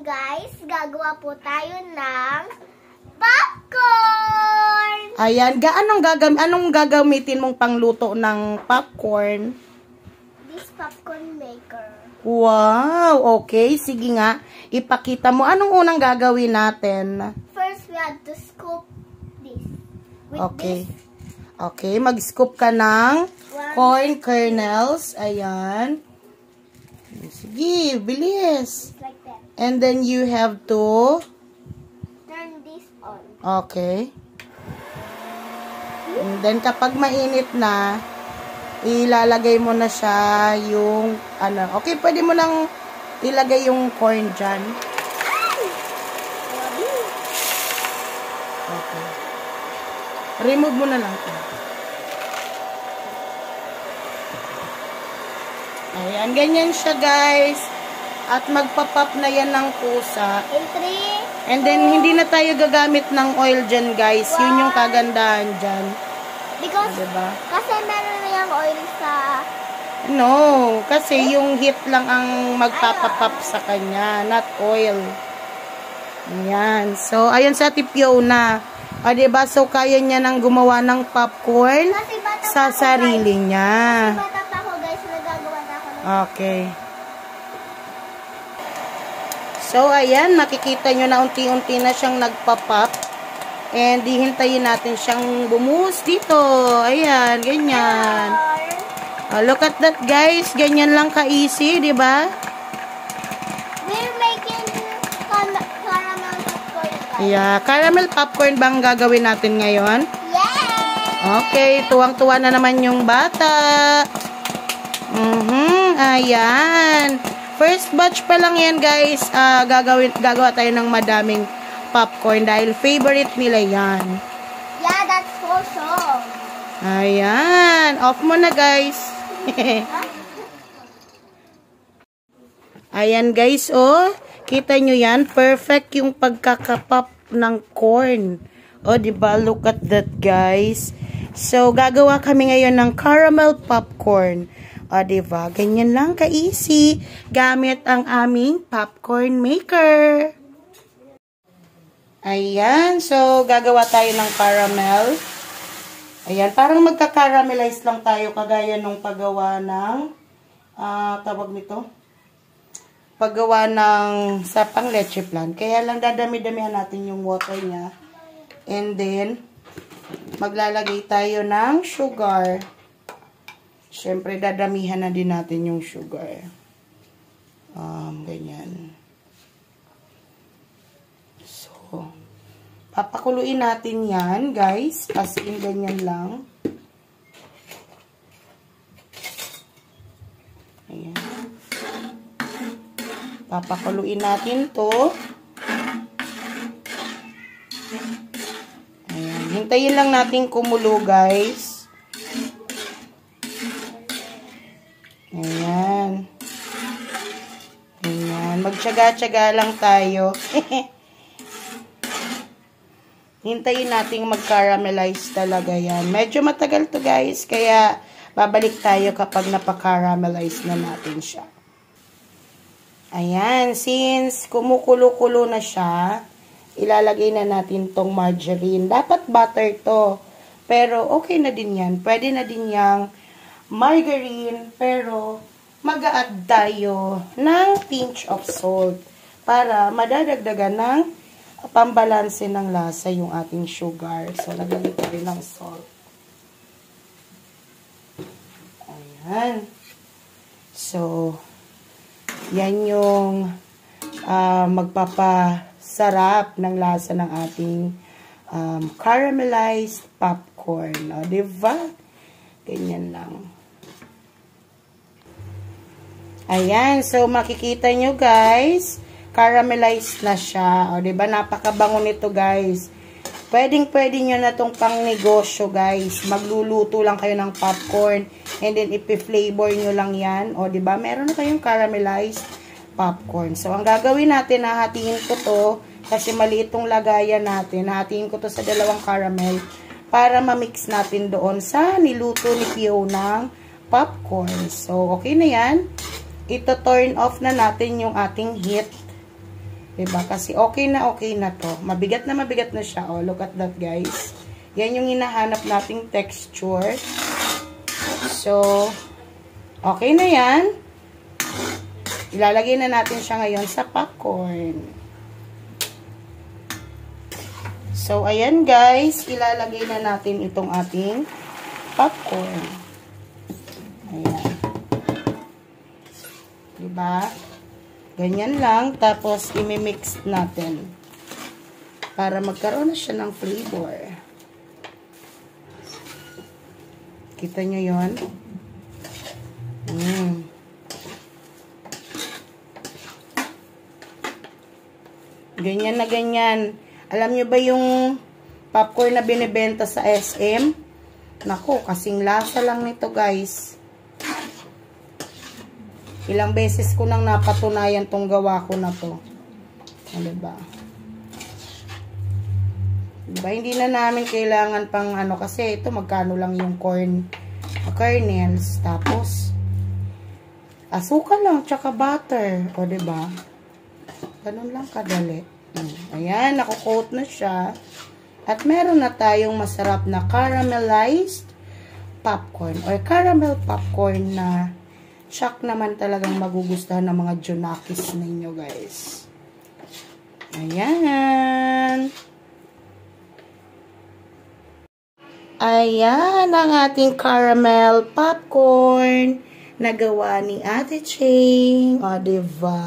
guys, gagawa po tayo ng popcorn! Ayan, anong gagamitin mong pangluto ng popcorn? This popcorn maker. Wow, okay. Sige nga, ipakita mo. Anong unang gagawin natin? First, we have to scoop this. With Okay. this. Okay, mag-scoop ka ng corn kernels. Ayan. Sige, bilis. Like that. And then you have to... Turn this on. Okay. And then kapag mainit na, ilalagay mo na siya yung ano. Okay, pwede mo nang ilagay yung corn dyan. Okay. Remove mo na lang. Ayan, ganyan siya guys. At magpa-pop na yan ng kusa. In 3. And then, hindi na tayo gagamit ng oil dyan guys. Yun yung kagandahan dyan. Because, Diba? kasi meron na yung oil sa... No, kasi yung heat lang ang magpapapop sa kanya, not oil. Ayan. So, ayan sa tipyo na. O, diba? So, kaya niya nang gumawa ng popcorn Kasi bata sa pa ako, sarili guys. niya. Kasi bata pa ako guys, nagagawa na ako ng... Okay. So, ayan, makikita nyo na unti-unti na siyang nagpa-pop. And, hihintayin natin siyang bumuhos dito. Ayan, ganyan. Look at that, guys. Ganyan lang ka-easy, di ba? We're making caramel popcorn, guys. Yeah, caramel popcorn bang gagawin natin ngayon? Yay! Okay, tuwang-tuwa na naman yung bata. Ayan. First batch pa lang yan, guys. Gagawa tayo ng madaming popcorn dahil favorite nila yan. Yeah, that's for sure. Ayan. Off mo na, guys. Ayan, guys, oh. Kita nyo yan? Perfect yung pagkakapop ng corn. Oh, diba? Look at that, guys. So, gagawa kami ngayon ng caramel popcorn. O, diba? Ganyan lang ka-easy. Gamit ang aming popcorn maker. Ayan. So, gagawa tayo ng caramel. Ayan. Parang magka-caramelize lang tayo kagaya nung paggawa ng tawag nito? Paggawa ng sa pang leche plan. Kaya lang dadami-damihan natin yung water niya. And then, maglalagay tayo ng sugar. Siyempre, dadamihan na din natin yung sugar. Ganyan. So, papakuluin natin yan, guys. As in, ganyan lang. Ayan. Papakuluin natin to. Ayan. Hintayin lang natin kumulo, guys. Ayan. Ayan. Magtyaga-tyaga lang tayo. Hintayin natin mag-caramelize talaga yan. Medyo matagal to guys. Kaya babalik tayo kapag napaka-caramelize na natin siya. Ayan. Since kumukulo-kulo na siya, ilalagay na natin tong margarine. Dapat butter to. Pero okay na din yan. Pwede na din yang margarine, pero mag-a-add tayo ng pinch of salt para madadagdagan ng pambalanse ng lasa yung ating sugar. So, lagyan tayo ng salt. Ayan. So, yan yung magpapasarap ng lasa ng ating caramelized popcorn. O, diba? Ganyan lang. Ayan. So, makikita nyo guys, caramelized na siya. O, diba? Napakabango nito guys. Pwedeng-pwede nyo na itong pang negosyo guys. Magluluto lang kayo ng popcorn. And then, ipi-flavor nyo lang yan. O, diba? Meron na kayong caramelized popcorn. So, ang gagawin natin, hahatiin ko to. Kasi maliit tong lagayan natin. Hahatiin ko to sa dalawang caramel. Para ma-mix natin doon sa niluto ni Pio ng popcorn. So, okay na yan. Ito turn off na natin yung ating heat. Diba? Kasi okay na to. Mabigat na siya. Oh, look at that, guys. Yan yung hinahanap nating texture. So, okay na yan. Ilalagay na natin siya ngayon sa popcorn. So, ayan guys. Ilalagay na natin itong ating popcorn. Ayan. Diba? Ganyan lang. Tapos, imimix natin. Para magkaroon na siya ng flavor. Kita nyo yun? Ganyan na ganyan. Alam nyo ba yung popcorn na binibenta sa SM? Naku, kasing lasa lang nito guys. Ilang beses ko nang napatunayan tong gawa ko na to. Diba? Diba? Hindi na namin kailangan pang ano kasi ito magkano lang yung kernels. Tapos asukal lang tsaka butter. O diba? Ganun lang kadali. Ayan, nakukoat na siya. At meron na tayong masarap na caramelized popcorn or caramel popcorn na shock naman talagang magugustuhan ng mga junakis ninyo guys. Ayan. Ayan ang ating caramel popcorn na gawa ni Ate Ching. O, diba?